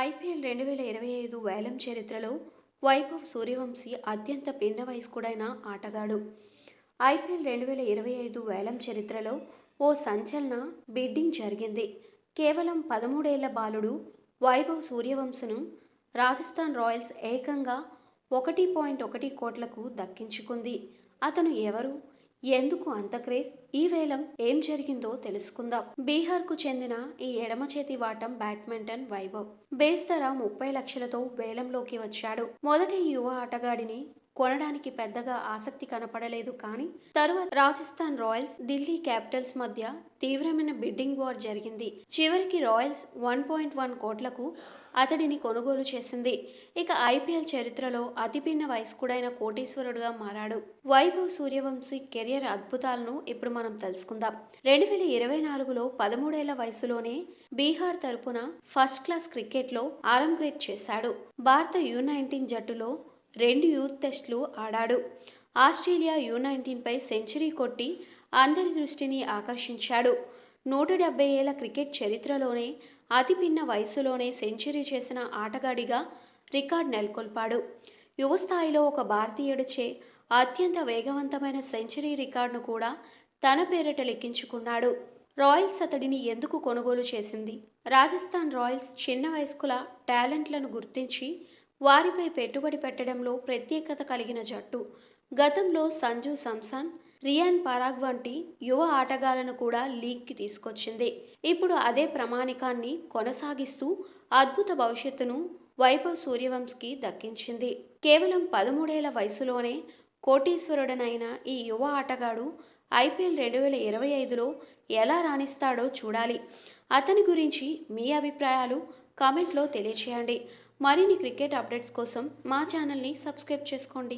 IPL 2025 వేలం చరిత్రలో వైభవ్ సూర్యవంశీ అత్యంత పిన్న వయస్కుడైన ఆటగాడు. ఐపీఎల్ 2025 వేలం చరిత్రలో ఓ సంచలన బిడ్డింగ్ జరిగింది. కేవలం 13 ఏళ్ల బాలుడు వైభవ్ సూర్యవంశీను రాజస్థాన్ రాయల్స్ ఏకంగా 1.1 కోట్లకు దక్కించుకుంది. అతను ఎవరు? ఎందుకు అంత క్రేజ్? ఈ వేలం ఏం జరిగిందో తెలుసుకుందాం. బీహార్కు చెందిన ఈ ఎడమ చేతి వాటం బ్యాట్స్మన్ వైభవ్ బేస్ ధర 30 లక్షలతో వేలంలోకి వచ్చాడు. మొదట ఈ యువ ఆటగాడిని కొనడానికి పెద్దగా ఆసక్తి కనపడలేదు. కానీ తరువాత రాజస్థాన్ రాయల్స్, ఢిల్లీ క్యాపిటల్స్ మధ్య తీవ్రమైన బిడ్డింగ్ వార్ జరిగింది. చివరికి రాయల్స్ 1.1 కోట్లకు అతడిని కొనుగోలు చేసింది. ఇక ఐపీఎల్ చరిత్రలో అతిపిన్న వయస్కుడైన కోటీశ్వరుడుగా మారాడు. వైభవ్ సూర్యవంశీ కెరియర్ అద్భుతాలను ఇప్పుడు మనం తెలుసుకుందాం. 2024లో 13 ఏళ్ల వయసులోనే బీహార్ తరపున ఫస్ట్ క్లాస్ క్రికెట్లో ఆరంగేట్ చేశాడు. భారత U19 జట్టులో 2 యూత్ టెస్టులు ఆడాడు. ఆస్ట్రేలియా U19పై సెంచరీ కొట్టి అందరి దృష్టిని ఆకర్షించాడు. 170 ఏళ్ల క్రికెట్ చరిత్రలోనే అతి పిన్న వయసులోనే సెంచరీ చేసిన ఆటగాడిగా రికార్డ్ నెలకొల్పాడు. యువ స్థాయిలో ఒక భారతీయుడిచే అత్యంత వేగవంతమైన సెంచరీ రికార్డును కూడా తన పేరిట లెక్కించుకున్నాడు. రాయల్స్ అతడిని ఎందుకు కొనుగోలు చేసింది? రాజస్థాన్ రాయల్స్ చిన్న వయస్కుల టాలెంట్లను గుర్తించి వారిపై పెట్టుబడి పెట్టడంలో ప్రత్యేకత కలిగిన జట్టు. గతంలో సంజు శాంసన్, రియాన్ పరాగ్ వంటి యువ ఆటగాళ్లను కూడా లీగ్కి తీసుకొచ్చింది. ఇప్పుడు అదే ప్రామాణికాన్ని కొనసాగిస్తూ అద్భుత భవిష్యత్తును వైభవ్ సూర్యవంశీకి దక్కించింది. కేవలం 13 ఏళ్ల వయసులోనే కోటీశ్వరుడనైన ఈ యువ ఆటగాడు ఐపీఎల్ 2025లో ఎలా రాణిస్తాడో చూడాలి. అతని గురించి మీ అభిప్రాయాలు కామెంట్లో తెలియచేయండి. మరిన్ని క్రికెట్ అప్డేట్స్ కోసం మా ఛానల్ని సబ్స్క్రైబ్ చేసుకోండి.